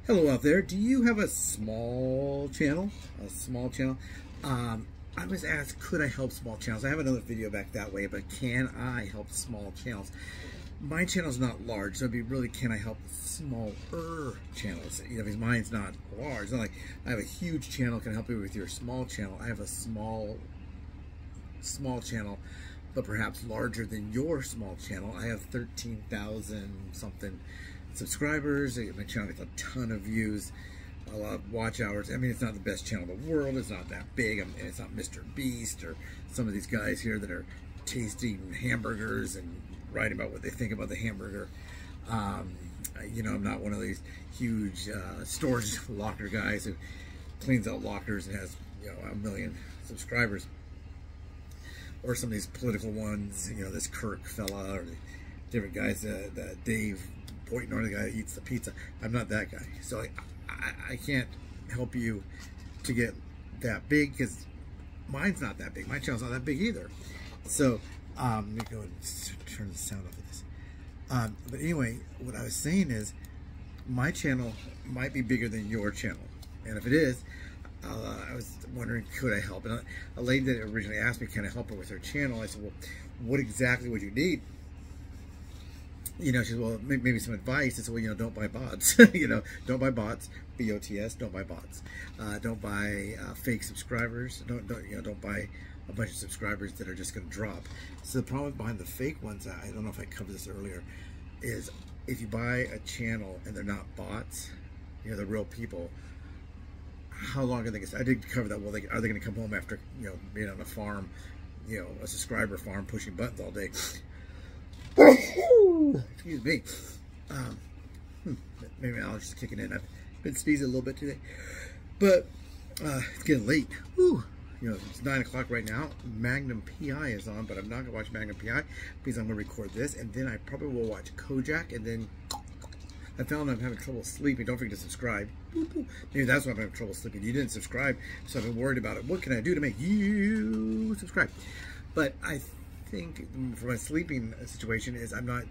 Hello out there. Do you have a small channel? I was asked, could I help small channels? I have another video back that way, but can I help small channels? My channel's not large, so it'd be really, can I help smaller channels? You know, because mine's not large. It's not like I have a huge channel, can I help you with your small channel? I have a small channel, but perhaps larger than your small channel. I have 13,000 something subscribers. My channel gets a ton of views, a lot of watch hours. I mean, it's not the best channel in the world. It's not that big. And it's not Mr. Beast or some of these guys here that are tasting hamburgers and writing about what they think about the hamburger. You know, I'm not one of these huge storage locker guys who cleans out lockers and has, you know, 1 million subscribers. Or some of these political ones, you know, this Kirk fella or the different guys, the Dave Boynton, or the guy that eats the pizza. I'm not that guy, so I can't help you to get that big because mine's not that big. My channel's not that big either. So let me go and turn the sound off of this. But anyway, what I was saying is my channel might be bigger than your channel, and if it is, I was wondering, could I help? And a lady that originally asked me, can I help her with her channel? I said, well, what exactly would you need? You know, she said, well, maybe some advice. I said, well, you know, don't buy bots. You know, don't buy bots. B-O-T-S, don't buy bots. Don't buy fake subscribers. Don't buy a bunch of subscribers that are just going to drop. So the problem behind the fake ones, I don't know if I covered this earlier, is if you buy a channel and they're not bots, you know, they're real people, how long are they going to, I did cover that. Well, are they going to come home after, you know, being on a farm, you know, a subscriber farm, pushing buttons all day? Excuse me. Maybe my allergies are kicking in. I've been sneezing a little bit today, but it's getting late. Whew. You know, it's 9 o'clock right now. Magnum PI is on, but I'm not gonna watch Magnum PI because I'm gonna record this, and then I probably will watch Kojak, and then I found I'm having trouble sleeping. Don't forget to subscribe. Maybe that's why I'm having trouble sleeping. You didn't subscribe, so I've been worried about it. What can I do to make you subscribe? But I think for my sleeping situation is I'm not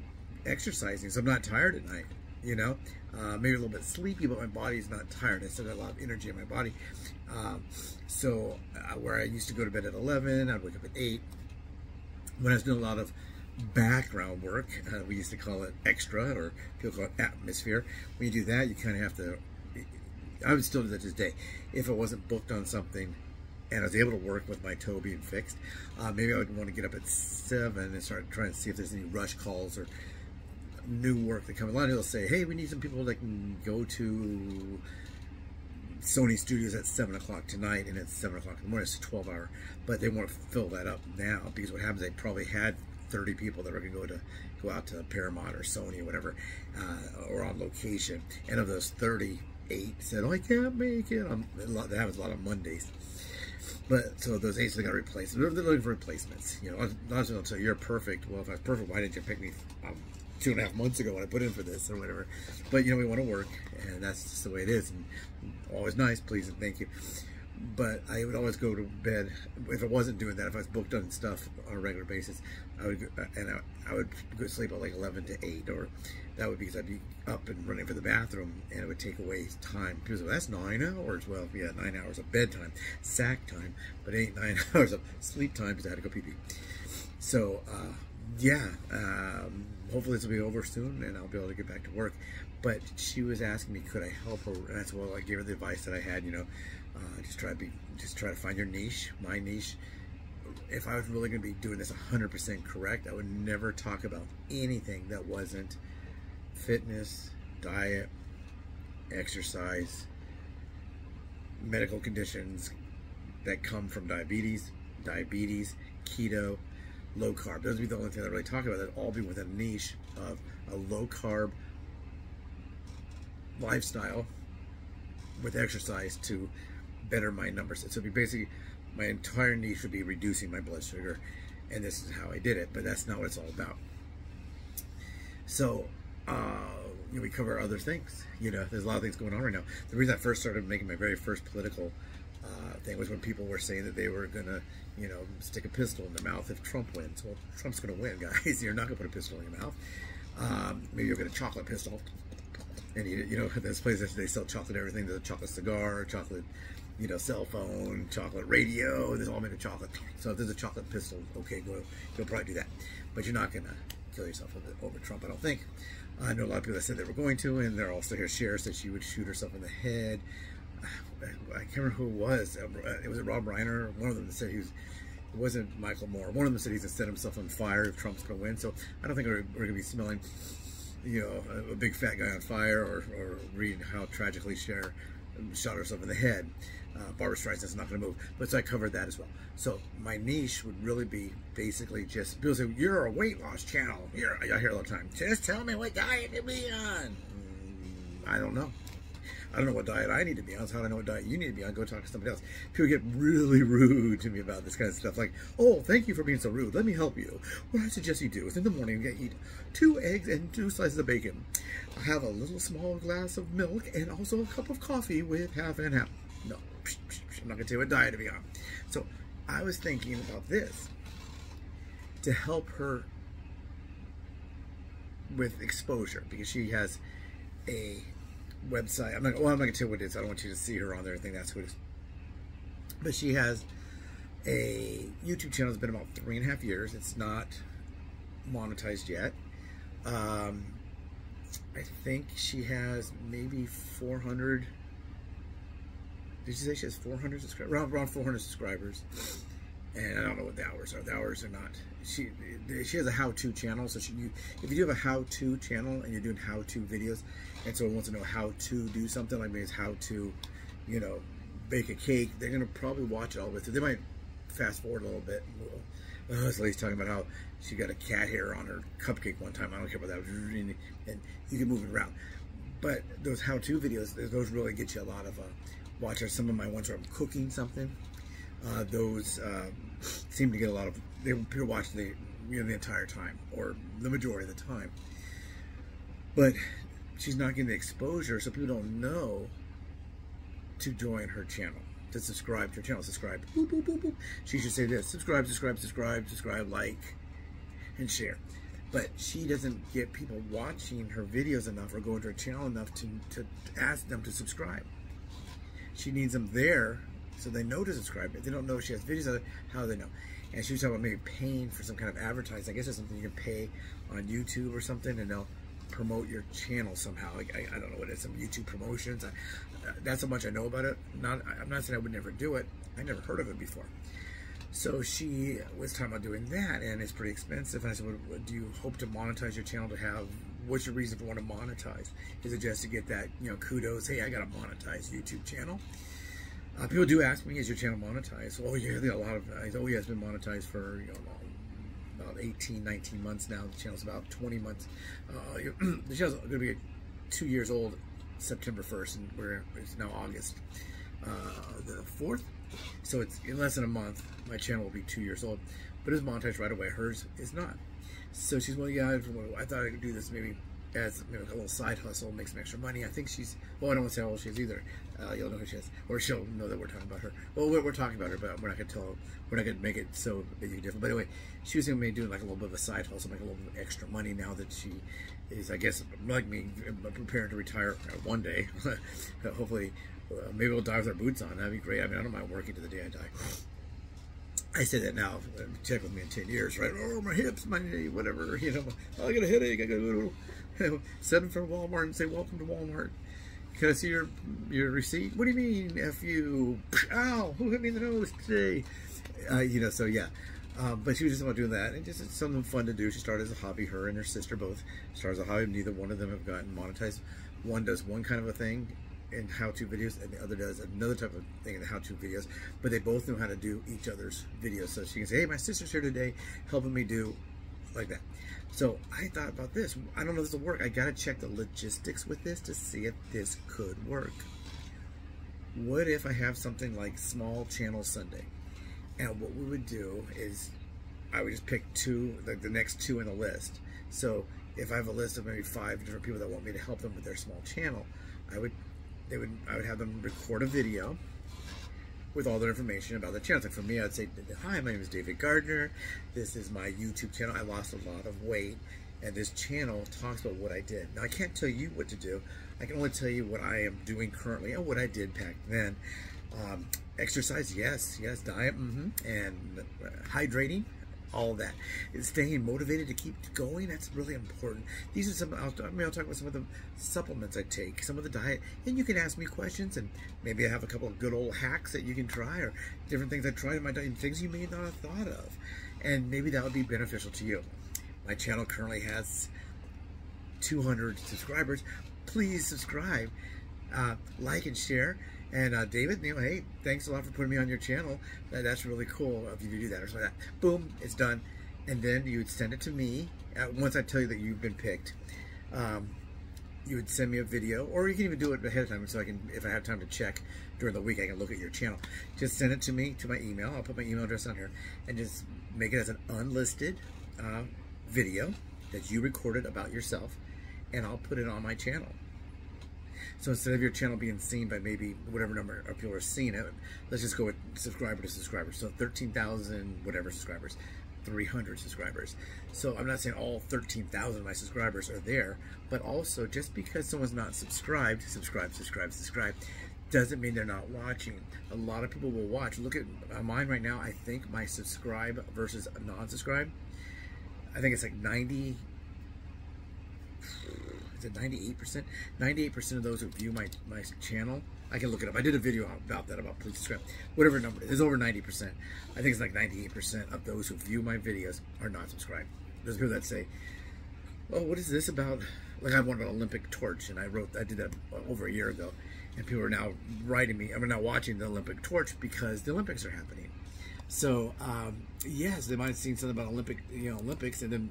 exercising, so I'm not tired at night, you know. Maybe a little bit sleepy, but my body's not tired. I still got a lot of energy in my body. So where I used to go to bed at 11, I'd wake up at 8. When I was doing a lot of background work, we used to call it extra, or people call it atmosphere. When you do that, you kind of have to, I would still do that to this day. If I wasn't booked on something and I was able to work with my toe being fixed, maybe I would want to get up at 7 and start trying to see if there's any rush calls or new work that come. A lot of people say, hey, we need some people that can go to Sony Studios at 7 o'clock tonight, and it's 7 o'clock in the morning. It's a 12-hour, but they want to fill that up now because what happens, they probably had 30 people that are going to go out to Paramount or Sony or whatever, or on location, and of those 38 said, oh, I can't make it. That happens a lot on Mondays. But so those 8, so they got to replace them. They're looking for replacements. You know, a lot of people say you're perfect. Well, if I was perfect, why didn't you pick me 2.5 months ago when I put in for this or whatever? But you know, we want to work, and that's just the way it is. And always nice, please, and thank you. But I would always go to bed if I wasn't doing that. If I was booked on stuff on a regular basis, I would go to sleep at like 11 to 8, or that would be because I'd be up and running for the bathroom, and it would take away time. People say, well, that's 9 hours. Well, yeah, 9 hours of bedtime, sack time, but 8, 9 hours of sleep time because I had to go pee-pee. So yeah, hopefully this will be over soon, and I'll be able to get back to work. But she was asking me, could I help her? And that's, well, I gave her the advice that I had, you know, just try to find your niche, my niche. If I was really going to be doing this 100% correct, I would never talk about anything that wasn't fitness, diet, exercise, medical conditions that come from diabetes, keto, low carb. Those would be the only things I really talk about. That'd all be within a niche of a low carb lifestyle with exercise to better my numbers. So it'd be basically, my entire niche would be reducing my blood sugar, and this is how I did it, but that's not what it's all about. So you know, we cover other things. You know, there's a lot of things going on right now. The reason I first started making my very first political thing was when people were saying that they were gonna, you know, stick a pistol in their mouth if Trump wins. Well, Trump's gonna win, guys. You're not gonna put a pistol in your mouth. Maybe you'll get a chocolate pistol. And you know, there's places they sell chocolate everything. There's a chocolate cigar, chocolate, you know, cell phone, chocolate radio. There's all made of chocolate. So if there's a chocolate pistol, okay, you'll probably do that. But you're not gonna kill yourself over Trump, I don't think. I know a lot of people that said they were going to, and they're also here. Cher said she would shoot herself in the head. I can't remember who it was. It was Rob Reiner. One of them said it wasn't Michael Moore. One of them said he's gonna set himself on fire if Trump's gonna win. So I don't think we're gonna be smelling, you know, a big fat guy on fire, or reading how tragically Cher shot herself in the head. Barbara Streisand's not going to move, but so I covered that as well. So my niche would really be basically just, people say, you're a weight loss channel. I hear all the time, just tell me what diet to be on. I don't know. I don't know what diet I need to be on. So how do I know what diet you need to be on? Go talk to somebody else. People get really rude to me about this kind of stuff. Like, oh, thank you for being so rude. Let me help you. What I suggest you do is in the morning, you eat 2 eggs and 2 slices of bacon. Have a little small glass of milk and also a cup of coffee with half and half. No, I'm not going to tell you what diet to be on. So I was thinking about this to help her with exposure, because she has a website. I'm not going to tell you what it is. I don't want you to see her on there and think that's who it is. But she has a YouTube channel that's been about 3.5 years. It's not monetized yet. I think she has maybe 400. Did you say she has 400 subscribers? Around 400 subscribers. And I don't know what the hours are. The hours are not. She has a how-to channel. So if you do have a how-to channel and you're doing how-to videos, and someone wants to know how to do something, like maybe it's how to, you know, bake a cake, they're gonna probably watch it all the way through. They might fast forward a little bit. This lady's talking about how she got a cat hair on her cupcake one time. I don't care about that. And you can move it around. But those how-to videos, those really get you a lot of watchers. Some of my ones where I'm cooking something, those seem to get a lot of people watch the entire time, or the majority of the time. But she's not getting the exposure, so people don't know to join her channel, to subscribe to her channel. Subscribe. Boop, boop, boop, boop. She should say this: subscribe, subscribe, subscribe, subscribe, like, and share. But she doesn't get people watching her videos enough or going to her channel enough to ask them to subscribe. She needs them there so they know to subscribe. If they don't know she has videos, how do they know? And she was talking about maybe paying for some kind of advertising. I guess there's something you can pay on YouTube or something, and they'll promote your channel somehow. Like, I don't know what it is, some YouTube promotions. That's how much I know about it. I'm not saying I would never do it. I never heard of it before. So she was talking about doing that, and it's pretty expensive. And I said, well, do you hope to monetize your channel? What's your reason for wanting to monetize? Is it just to get that, you know, kudos? Hey, I got a monetized YouTube channel. People do ask me, is your channel monetized? Oh yeah, a lot of. Oh yeah, it's been monetized for, you know, about 18, 19 months now. The channel's about 20 months. The channel's going to be 2 years old September 1st, and it's now August the 4th. So it's in less than a month, my channel will be 2 years old. But it's monetized right away. Hers is not. So she's, well, yeah, I thought I could do this maybe as maybe a little side hustle, make some extra money. I think she's, well, I don't want to say how old she is either. You'll know who she is, or she'll know that we're talking about her. Well, we're talking about her, but we're not going to tell her. We're not going to make it so big different. But anyway, she was going to be doing like a little bit of a side hustle, make a little bit of extra money now that she is, I guess, like me, preparing to retire one day. Hopefully, maybe we'll die with our boots on. That'd be great. I mean, I don't mind working to the day I die. I say that now. Check with me in 10 years, right? Oh, my hips, my whatever. You know, oh, I got a headache. I got to go send them from Walmart and say, "Welcome to Walmart. Can I see your receipt?" What do you mean, F you? Ow! Who hit me in the nose today? You know. So yeah. But she was just about doing that, and just it's something fun to do. She started as a hobby. Her and her sister both started as a hobby. Neither one of them have gotten monetized. One does one kind of a thing in how-to videos, and the other does another type of thing in the how-to videos, but they both know how to do each other's videos. So she can say, hey, my sister's here today helping me do like that. So I thought about this. I don't know if this will work. I gotta check the logistics with this to see if this could work. What if I have something like Small Channel Sunday? And what we would do is I would just pick two, like the next two in the list. So if I have a list of maybe 5 different people that want me to help them with their small channel, I would have them record a video with all their information about the channel. Like for me, I'd say, hi, my name is David Gardner. This is my YouTube channel. I lost a lot of weight, and this channel talks about what I did. Now, I can't tell you what to do. I can only tell you what I am doing currently and what I did back then. Exercise, yes, diet, and hydrating, all of that. And staying motivated to keep going, that's really important. These are some, I'll talk about some of the supplements I take, some of the diet, and you can ask me questions, and maybe I have a couple of good old hacks that you can try, or different things I tried in my diet, things you may not have thought of, and maybe that would be beneficial to you. My channel currently has 200 subscribers. Please subscribe, like and share. And David, hey, thanks a lot for putting me on your channel. That's really cool of you to do that, or something like that. Boom, it's done. And then you would send it to me. Once I tell you that you've been picked, you would send me a video, or you can even do it ahead of time, so I can, if I have time to check during the week, I can look at your channel. Just send it to me, to my email. I'll put my email address on here, and just make it as an unlisted video that you recorded about yourself, and I'll put it on my channel. So instead of your channel being seen by maybe whatever number of people are seeing it, let's just go with subscriber to subscriber. So 13,000 whatever subscribers, 300 subscribers. So I'm not saying all 13,000 of my subscribers are there, but also just because someone's not subscribed, subscribe, doesn't mean they're not watching. A lot of people will watch. Look at mine right now. I think my subscribe versus non-subscribe, I think it's like 90. Is it 98%? 98% of those who view my channel, I can look it up. I did a video about that, about please subscribe. Whatever number it is, it's over 90%. I think it's like 98% of those who view my videos are not subscribed. There's people that say, "Oh, what is this about?" Like I have one about Olympic torch, and I did that over a year ago, and people are now writing me. I'm now watching the Olympic torch because the Olympics are happening. So yes, they might have seen something about Olympics, and then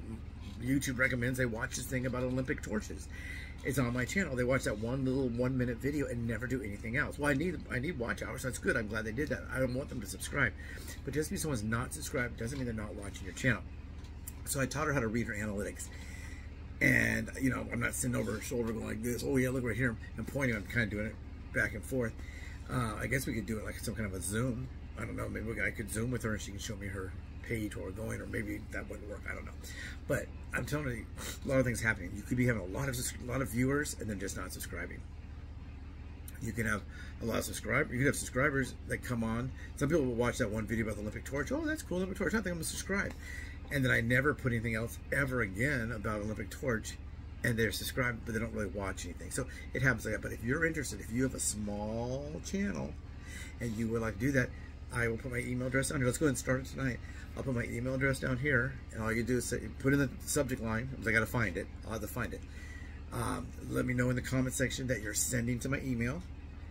YouTube recommends they watch this thing about Olympic torches. It's on my channel. They watch that one little 1-minute video and never do anything else. Well, I need watch hours. So that's good. I'm glad they did that. I don't want them to subscribe. But just because someone's not subscribed doesn't mean they're not watching your channel. So I taught her how to read her analytics. And, I'm not sitting over her shoulder going like this. Oh, yeah, look right here. I'm pointing. I'm kind of doing it back and forth. I guess we could do it like some kind of a Zoom. I don't know. Maybe I could Zoom with her and she can show me her page or going, or maybe that wouldn't work. I don't know. But I'm telling you, a lot of things happening. You could be having a lot of viewers and then just not subscribing. You can have a lot of subscribers. You can have subscribers that come on. Some people will watch that one video about the Olympic torch. Oh, that's cool, Olympic torch. I think I'm gonna subscribe. And then I never put anything else ever again about Olympic torch, and they're subscribed, but they don't really watch anything. So it happens like that. But if you're interested, if you have a small channel and you would like to do that, I will put my email address down here. Let's go ahead and start it tonight. I'll put my email address down here, and all you do is put in the subject line, because I got to find it. I'll have to find it. Let me know in the comment section that you're sending to my email,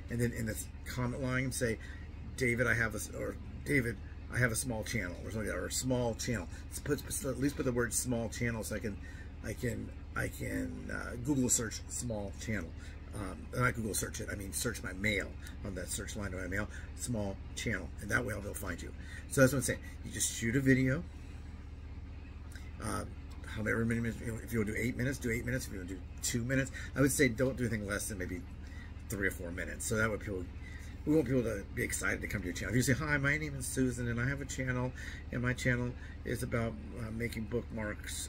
and then in the comment line say, David, I have a small channel, or something like that, or a small channel. At least put the word small channel, so I can Google search small channel. Not Google search it, I mean search my mail on that search line of my mail, small channel, and that way they'll find you. So that's what I'm saying. You just shoot a video, however many minutes. If you want to do 8 minutes, do 8 minutes. If you want to do 2 minutes, I would say don't do anything less than maybe 3 or 4 minutes. So that way we want people to be excited to come to your channel. If you say, "Hi, my name is Susan, and I have a channel, and my channel is about making bookmarks,"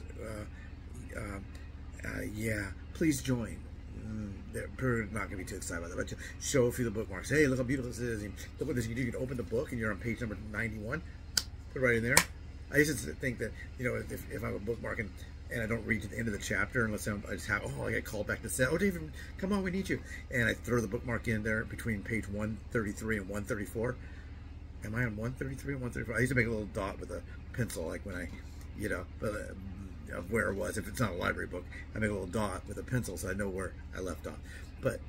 yeah, please join. They're not going to be too excited about that, but show a few of the bookmarks. Hey, look how beautiful this is. Look what this you can do. You can open the book and you're on page number 91. Put it right in there. I used to think that, if I have a bookmark and I don't read to the end of the chapter unless I get called back to set. "Oh, David, come on, we need you." And I throw the bookmark in there between page 133 and 134. Am I on 133 and 134? I used to make a little dot with a pencil, like when I, of where it was. If it's not a library book, I make a little dot with a pencil so I know where I left off. But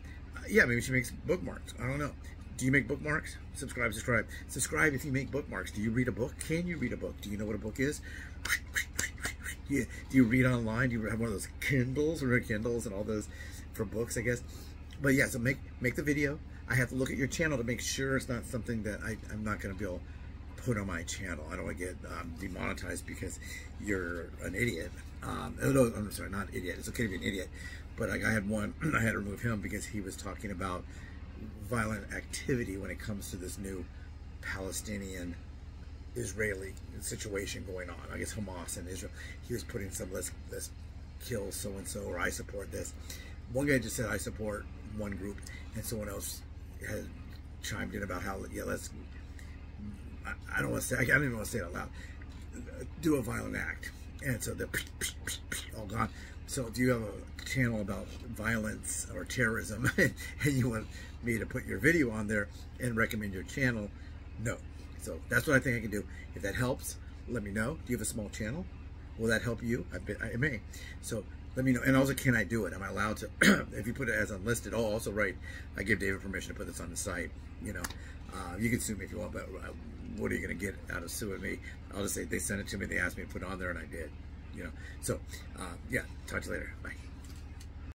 yeah, maybe she makes bookmarks. I don't know. Do you make bookmarks? Subscribe. Subscribe if you make bookmarks. Do you read a book? Can you read a book? Do you know what a book is? Yeah. Do you read online? Do you have one of those Kindles and all those for books, I guess? But yeah, so make the video. I have to look at your channel to make sure it's not something that I'm not going to be able to put on my channel. I don't want to get demonetized because you're an idiot. No, I'm sorry, not idiot. It's okay to be an idiot. But I had one, I had to remove him because he was talking about violent activity when it comes to this new Palestinian-Israeli situation going on. I guess Hamas and Israel. He was putting some, let's kill so-and-so, or I support this. one guy just said I support one group, and someone else has chimed in about how, yeah, let's, I don't want to say, I don't even want to say it out loud, do a violent act. And so they're all gone. So do you have a channel about violence or terrorism and you want me to put your video on there and recommend your channel? No. So that's what I think I can do. If that helps, let me know. Do you have a small channel? Will that help you? I may. So let me know. And also, can I do it? Am I allowed to? If you put it as unlisted, oh, also write, I give David permission to put this on the site. You know, you can sue me if you want, but what are you going to get out of suing me? I'll just say they sent it to me, they asked me to put it on there, and I did. You know, so yeah, talk to you later. Bye.